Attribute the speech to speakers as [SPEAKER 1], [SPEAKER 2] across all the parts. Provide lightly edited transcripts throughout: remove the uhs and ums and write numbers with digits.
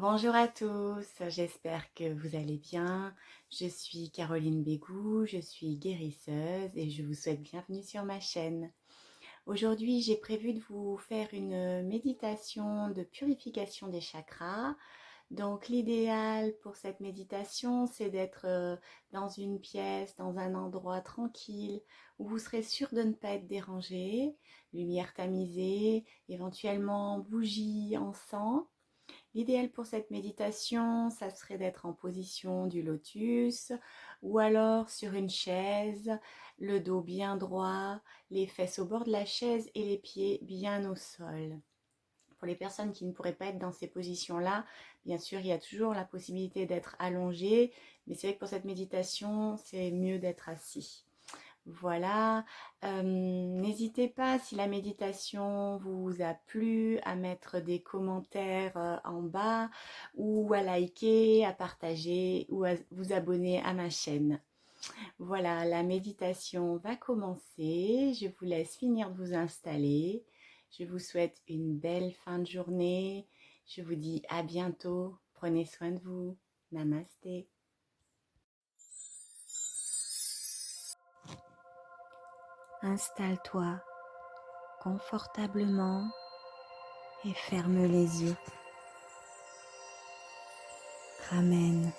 [SPEAKER 1] Bonjour à tous, j'espère que vous allez bien. Je suis Caroline Bégou, je suis guérisseuse et je vous souhaite bienvenue sur ma chaîne. Aujourd'hui, j'ai prévu de vous faire une méditation de purification des chakras. Donc l'idéal pour cette méditation, c'est d'être dans une pièce, dans un endroit tranquille où vous serez sûr de ne pas être dérangé, lumière tamisée, éventuellement bougie, encens. L'idéal pour cette méditation, ça serait d'être en position du lotus ou alors sur une chaise, le dos bien droit, les fesses au bord de la chaise et les pieds bien au sol. Pour les personnes qui ne pourraient pas être dans ces positions-là, bien sûr, il y a toujours la possibilité d'être allongé, mais c'est vrai que pour cette méditation, c'est mieux d'être assis. Voilà, n'hésitez pas si la méditation vous a plu à mettre des commentaires en bas ou à liker, à partager ou à vous abonner à ma chaîne. Voilà, la méditation va commencer. Je vous laisse finir de vous installer. Je vous souhaite une belle fin de journée. Je vous dis à bientôt. Prenez soin de vous. Namasté. Installe-toi confortablement et ferme les yeux. Ramène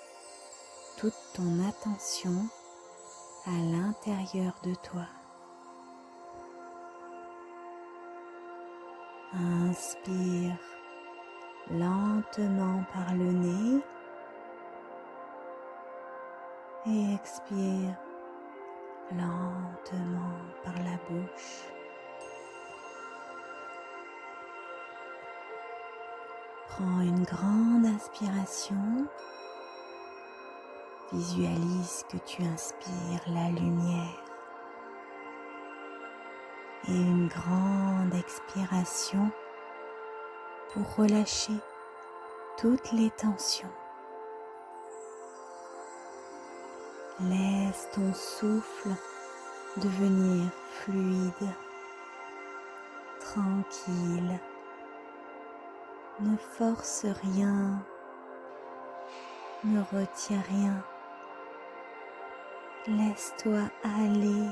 [SPEAKER 1] toute ton attention à l'intérieur de toi. Inspire lentement par le nez et expire lentement par la bouche. Prends une grande inspiration. Visualise que tu inspires la lumière. Et une grande expiration pour relâcher toutes les tensions. Laisse ton souffle devenir fluide, tranquille. Ne force rien, ne retiens rien. Laisse-toi aller.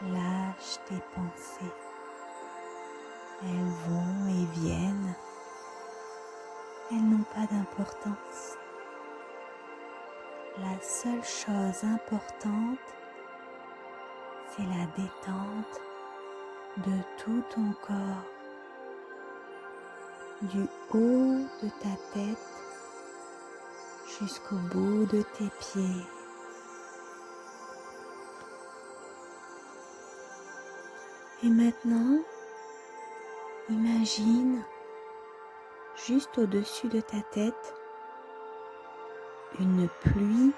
[SPEAKER 1] Lâche tes pensées. Elles vont et viennent. Elles n'ont pas d'importance. La seule chose importante, c'est la détente de tout ton corps, du haut de ta tête jusqu'au bout de tes pieds. Et maintenant, imagine juste au-dessus de ta tête une pluie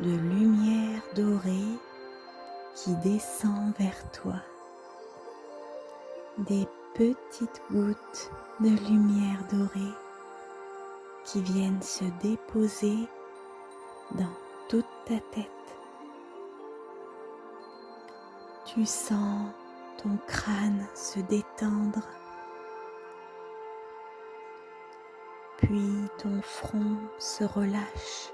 [SPEAKER 1] de lumière dorée qui descend vers toi. Des petites gouttes de lumière dorée qui viennent se déposer dans toute ta tête. Tu sens ton crâne se détendre, puis ton front se relâche.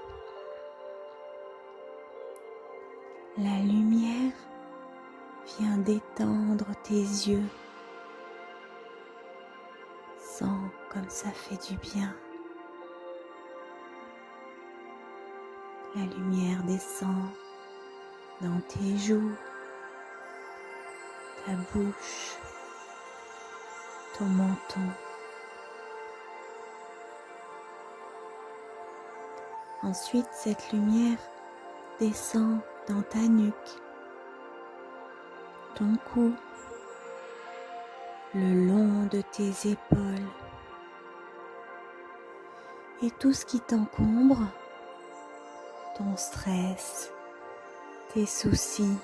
[SPEAKER 1] La lumière vient détendre tes yeux. Sens comme ça fait du bien. La lumière descend dans tes joues, ta bouche, ton menton. Ensuite, cette lumière descend dans ta nuque, ton cou, le long de tes épaules et tout ce qui t'encombre, ton stress, tes soucis,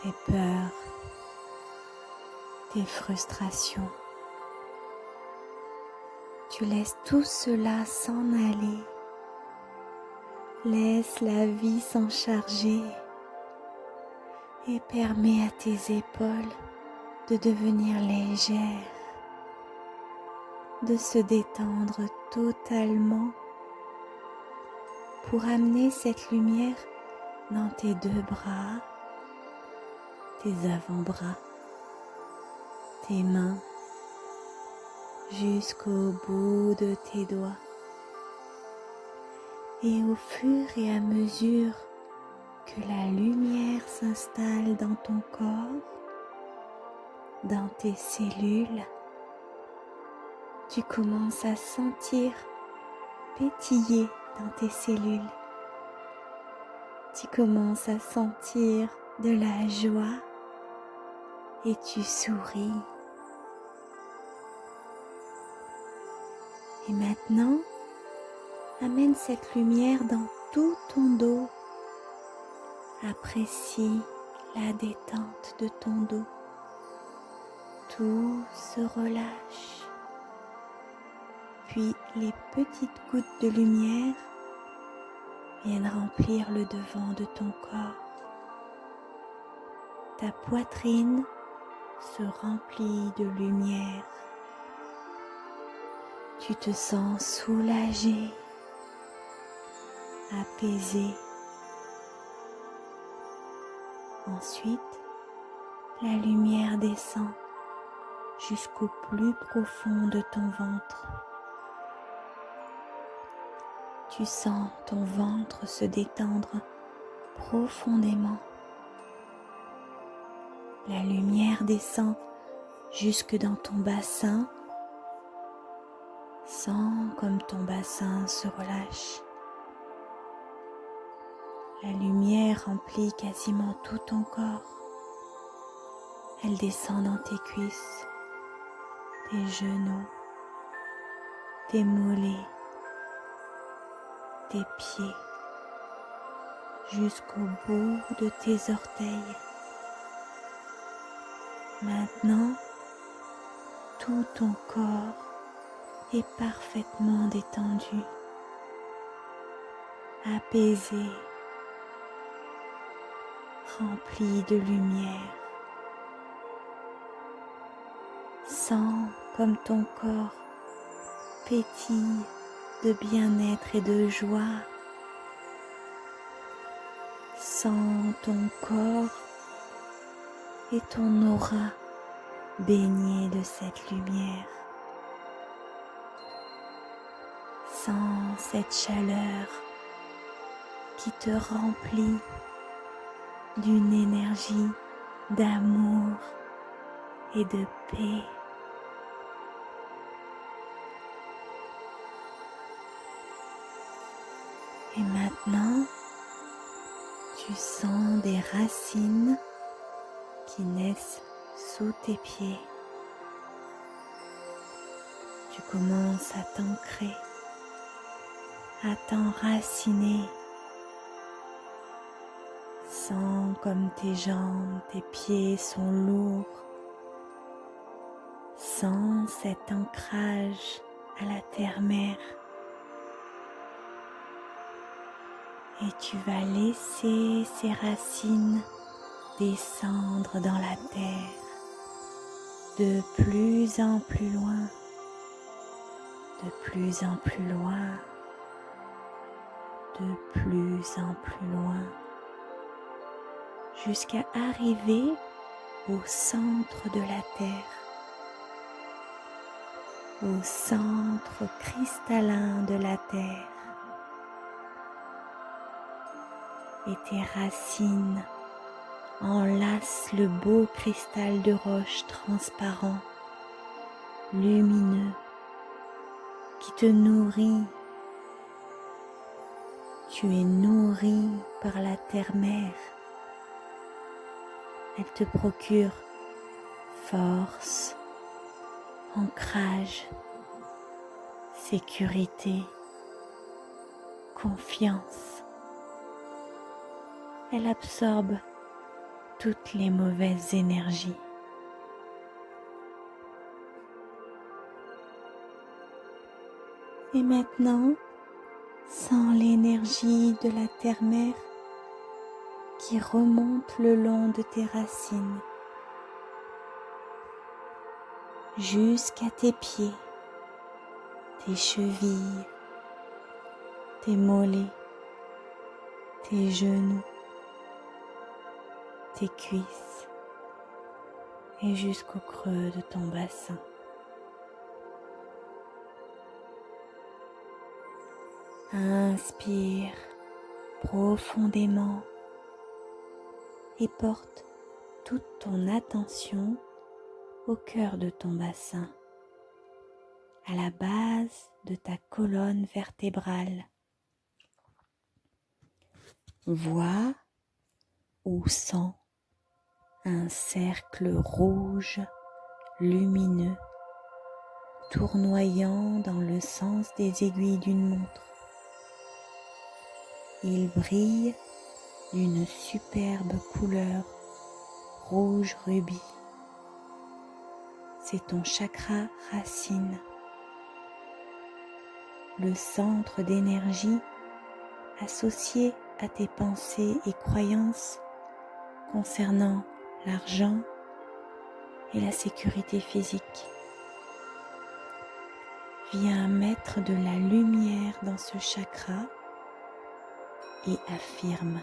[SPEAKER 1] tes peurs, tes frustrations. Tu laisses tout cela s'en aller. Laisse la vie s'en charger et permets à tes épaules de devenir légères. de se détendre totalement pour amener cette lumière dans tes deux bras, tes avant-bras, tes mains, jusqu'au bout de tes doigts. Et au fur et à mesure que la lumière s'installe dans ton corps, dans tes cellules, tu commences à sentir pétiller dans tes cellules. Tu commences à sentir de la joie et tu souris. Et maintenant, amène cette lumière dans tout ton dos. Apprécie la détente de ton dos. Tout se relâche. Puis les petites gouttes de lumière viennent remplir le devant de ton corps. Ta poitrine se remplit de lumière. Tu te sens soulagé, apaisé. Ensuite, la lumière descend jusqu'au plus profond de ton ventre. Tu sens ton ventre se détendre profondément. La lumière descend jusque dans ton bassin. Sens comme ton bassin se relâche. La lumière remplit quasiment tout ton corps. Elle descend dans tes cuisses, tes genoux, tes mollets, tes pieds, jusqu'au bout de tes orteils. Maintenant, tout ton corps est parfaitement détendu, apaisé, rempli de lumière. Sens comme ton corps pétille de bien-être et de joie. Sens ton corps et ton aura baignés de cette lumière. Sens cette chaleur qui te remplit d'une énergie d'amour et de paix. Et maintenant, tu sens des racines qui naissent sous tes pieds. Tu commences à t'ancrer, à t'enraciner. Sens comme tes jambes, tes pieds sont lourds. Sens cet ancrage à la terre-mère. Et tu vas laisser ces racines descendre dans la terre de plus en plus loin, de plus en plus loin, de plus en plus loin, jusqu'à arriver au centre de la terre, au centre cristallin de la terre. Et tes racines enlacent le beau cristal de roche transparent, lumineux, qui te nourrit. Tu es nourri par la terre-mère. Elle te procure force, ancrage, sécurité, confiance. Elle absorbe toutes les mauvaises énergies. Et maintenant, sens l'énergie de la terre-mère qui remonte le long de tes racines jusqu'à tes pieds. tes chevilles, tes mollets, tes genoux, tes cuisses et jusqu'au creux de ton bassin. Inspire profondément et porte toute ton attention au cœur de ton bassin, à la base de ta colonne vertébrale. Vois ou sens un cercle rouge lumineux tournoyant dans le sens des aiguilles d'une montre. Il brille d'une superbe couleur rouge rubis. C'est ton chakra racine, le centre d'énergie associé à tes pensées et croyances concernant l'argent et la sécurité physique. Viens mettre de la lumière dans ce chakra et affirme: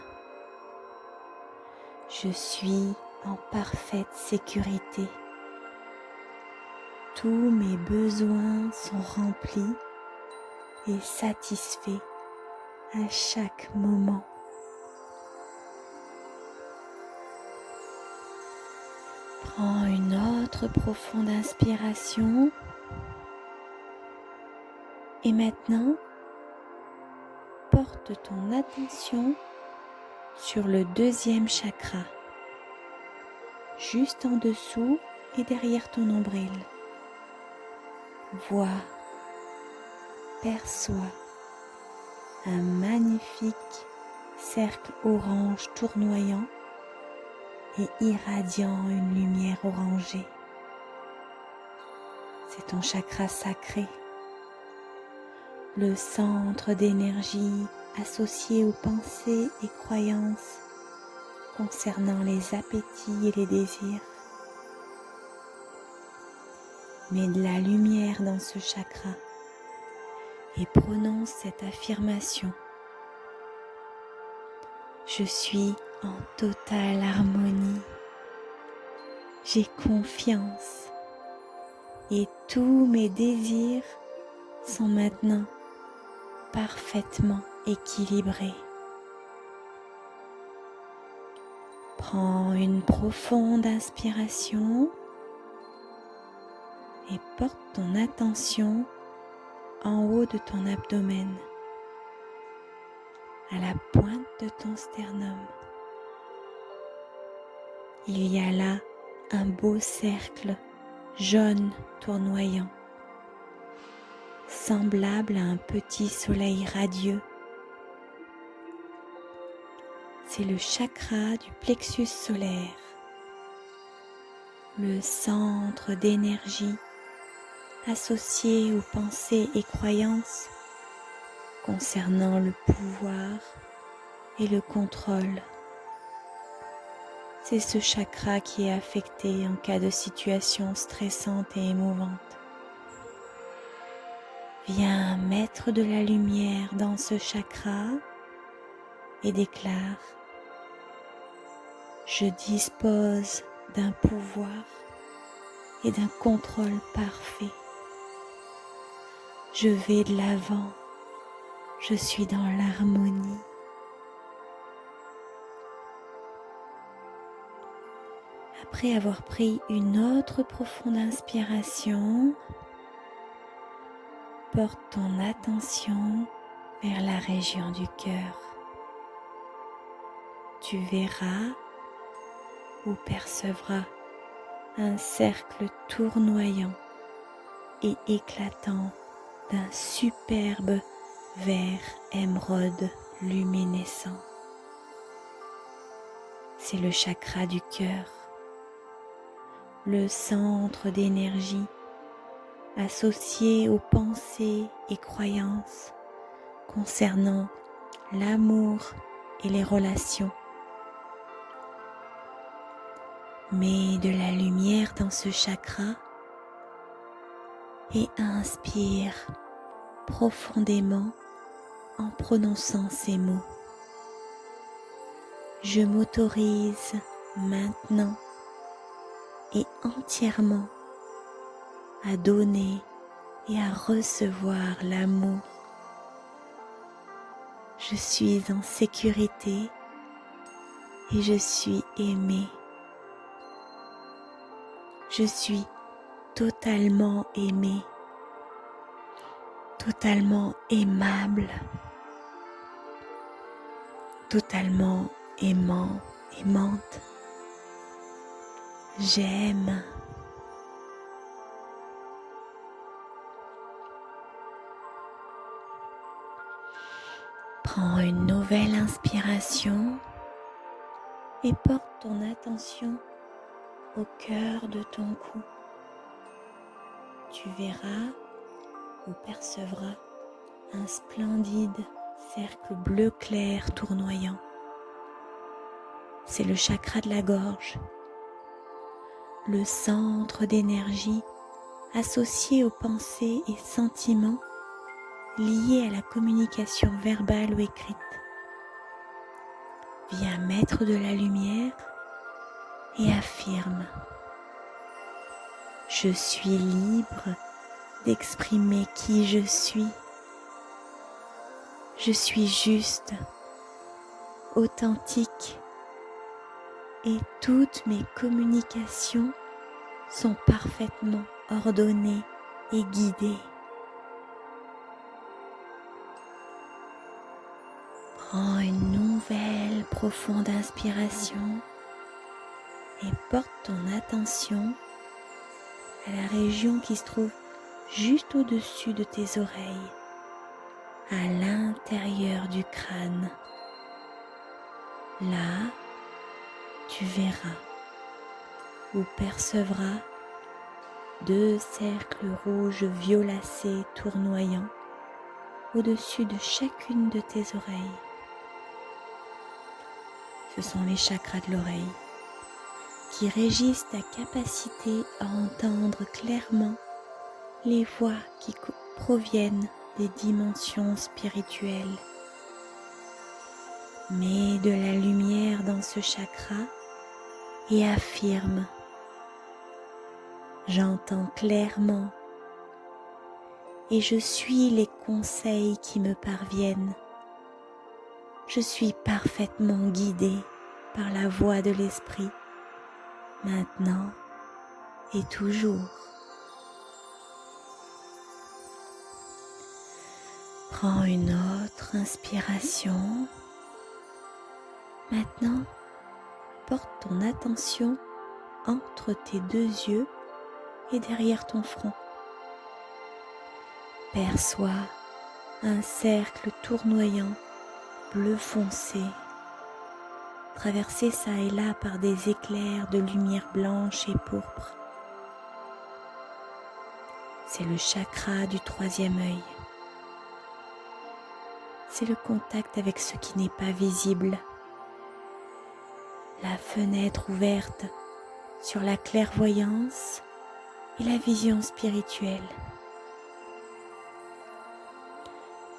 [SPEAKER 1] je suis en parfaite sécurité. Tous mes besoins sont remplis et satisfaits à chaque moment. Prends une autre profonde inspiration et maintenant porte ton attention sur le deuxième chakra, juste en dessous et derrière ton nombril. Vois, perçois un magnifique cercle orange tournoyant et irradiant une lumière orangée. C'est ton chakra sacré, le centre d'énergie associé aux pensées et croyances concernant les appétits et les désirs. Mets de la lumière dans ce chakra et prononce cette affirmation: je suis en totale harmonie, j'ai confiance et tous mes désirs sont maintenant parfaitement équilibrés. Prends une profonde inspiration et porte ton attention en haut de ton abdomen, à la pointe de ton sternum. Il y a là un beau cercle jaune tournoyant, semblable à un petit soleil radieux. C'est le chakra du plexus solaire, le centre d'énergie associé aux pensées et croyances concernant le pouvoir et le contrôle. C'est ce chakra qui est affecté en cas de situation stressante et émouvante. Viens mettre de la lumière dans ce chakra et déclare: je dispose d'un pouvoir et d'un contrôle parfait. Je vais de l'avant, je suis dans l'harmonie. Après avoir pris une autre profonde inspiration, porte ton attention vers la région du cœur. Tu verras ou percevras un cercle tournoyant et éclatant d'un superbe vert émeraude luminescent. C'est le chakra du cœur, le centre d'énergie associé aux pensées et croyances concernant l'amour et les relations. Mets de la lumière dans ce chakra et inspire
[SPEAKER 2] profondément en prononçant ces mots. Je m'autorise maintenant et entièrement à donner et à recevoir l'amour. Je suis en sécurité et je suis aimée. Je suis totalement aimée, totalement aimable, totalement aimant, aimante. J'aime. Prends une nouvelle inspiration et porte ton attention au cœur de ton cou. Tu verras ou percevras un splendide cercle bleu clair tournoyant. C'est le chakra de la gorge, le centre d'énergie associé aux pensées et sentiments liés à la communication verbale ou écrite. Viens mettre de la lumière et affirme: je suis libre d'exprimer qui je suis. Je suis juste, authentique et toutes mes communications sont parfaitement ordonnées et guidées. Prends une nouvelle profonde inspiration et porte ton attention à la région qui se trouve juste au-dessus de tes oreilles, à l'intérieur du crâne. Là, tu verras ou percevras deux cercles rouges violacés tournoyants au-dessus de chacune de tes oreilles. Ce sont les chakras de l'oreille qui régissent ta capacité à entendre clairement les voix qui proviennent des dimensions spirituelles. Mets de la lumière dans ce chakra et affirme: j'entends clairement et je suis les conseils qui me parviennent. Je suis parfaitement guidée par la voix de l'esprit, maintenant et toujours. Prends une autre inspiration. Maintenant, porte ton attention entre tes deux yeux et derrière ton front. Perçois un cercle tournoyant bleu foncé, traversé çà et là par des éclairs de lumière blanche et pourpre. C'est le chakra du troisième œil. C'est le contact avec ce qui n'est pas visible. La fenêtre ouverte sur la clairvoyance et la vision spirituelle.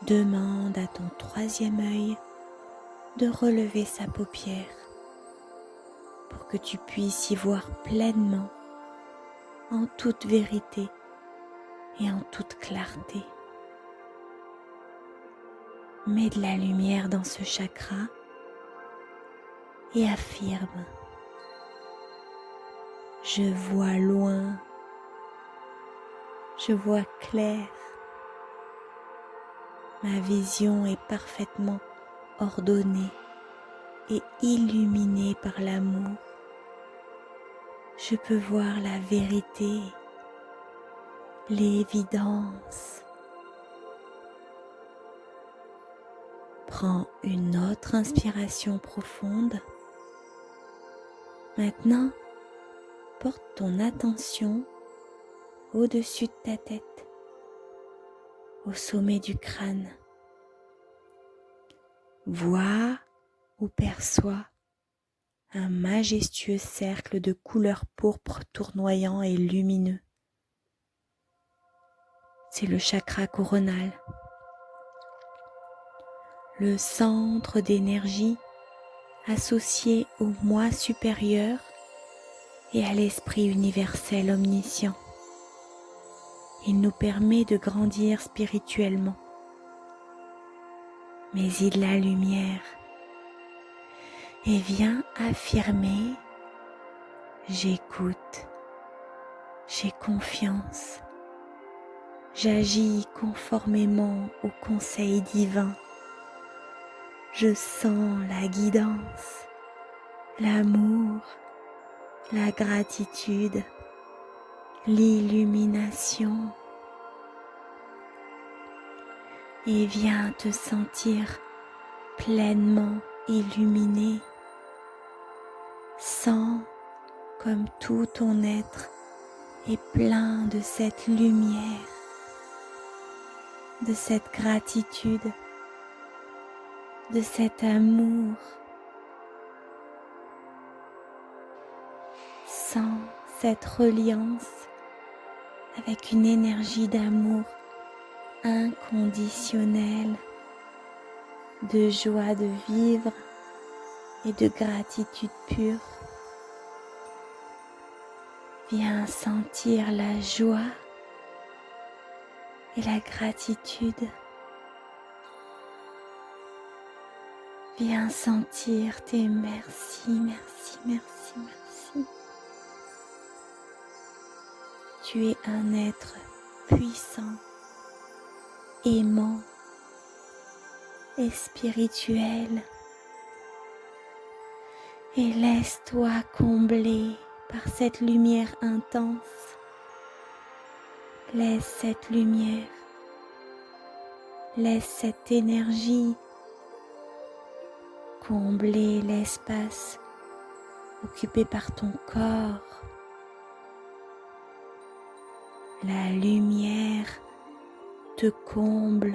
[SPEAKER 2] Demande à ton troisième œil de relever sa paupière pour que tu puisses y voir pleinement, en toute vérité et en toute clarté. Mets de la lumière dans ce chakra et affirme: je vois loin, je vois clair, ma vision est parfaitement ordonnée et illuminée par l'amour. Je peux voir la vérité, l'évidence. Prends une autre inspiration profonde. Maintenant, porte ton attention au-dessus de ta tête, au sommet du crâne. Vois ou perçois un majestueux cercle de couleur pourpre tournoyant et lumineux. C'est le chakra coronal. le centre d'énergie associé au moi supérieur et à l'esprit universel omniscient. Il nous permet de grandir spirituellement. Mais il la lumière et vient affirmer: j'écoute, j'ai confiance, j'agis conformément au conseil divin, je sens la guidance, l'amour, la gratitude, l'illumination, et viens te sentir pleinement illuminé. Sens comme tout ton être est plein de cette lumière, de cette gratitude, de cet amour. Sens cette reliance avec une énergie d'amour inconditionnelle, de joie de vivre et de gratitude pure. Viens sentir la joie et la gratitude. Viens sentir tes merci, merci, merci, merci. Tu es un être puissant, aimant et spirituel. Et laisse-toi combler par cette lumière intense. Laisse cette lumière, laisse cette énergie combler l'espace occupé par ton corps. La lumière te comble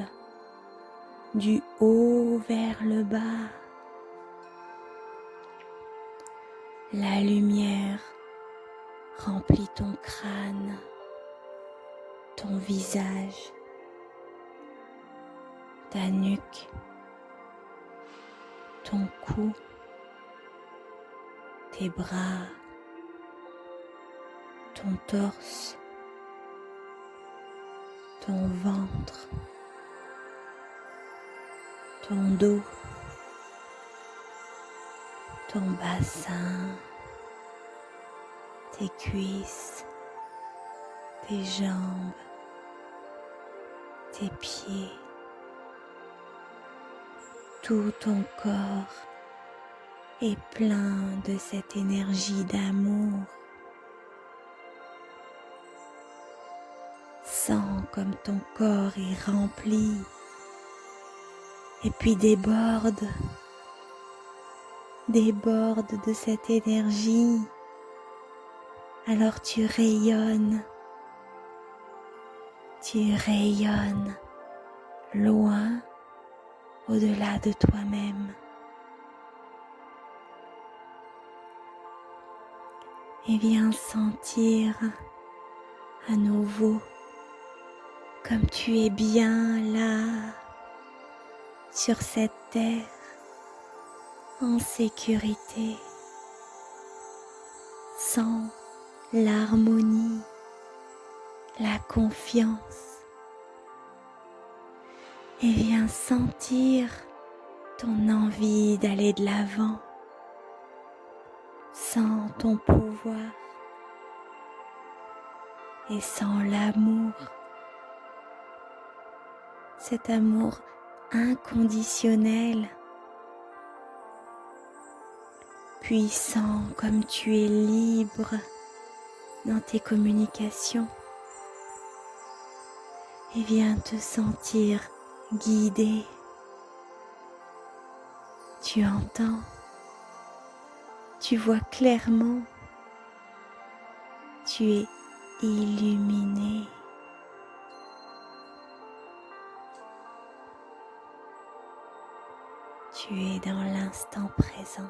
[SPEAKER 2] du haut vers le bas. La lumière remplit ton crâne, ton visage, ta nuque, ton cou, tes bras, ton torse, ton ventre, ton dos, ton bassin, tes cuisses, tes jambes, tes pieds, tout ton corps est plein de cette énergie d'amour. Sens comme ton corps est rempli et puis déborde de cette énergie. Alors tu rayonnes loin au-delà de toi-même. Et viens sentir à nouveau comme tu es bien là, sur cette terre, en sécurité. Sens l'harmonie, la confiance. Et viens sentir ton envie d'aller de l'avant. Sens ton pouvoir et sens l'amour. Cet amour inconditionnel, puissant comme tu es libre dans tes communications. Et viens te sentir guidé. Tu entends, tu vois clairement, tu es illuminé. Tu es dans l'instant présent.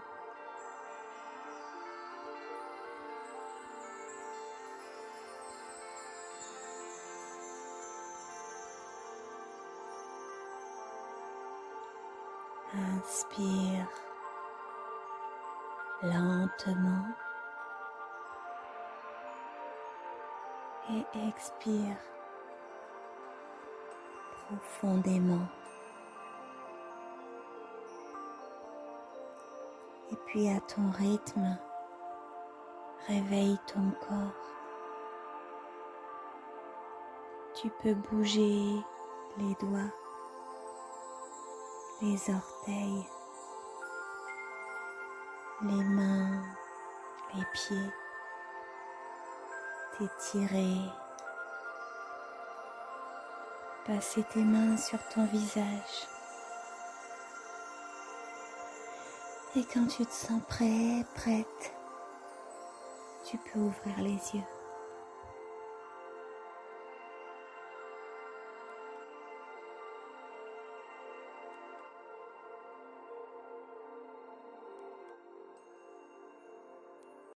[SPEAKER 2] Inspire lentement et expire profondément. Et puis à ton rythme, réveille ton corps. Tu peux bouger les doigts, les orteils, les mains, les pieds, t'étirer, passer tes mains sur ton visage. Et quand tu te sens prêt, prête, tu peux ouvrir les yeux.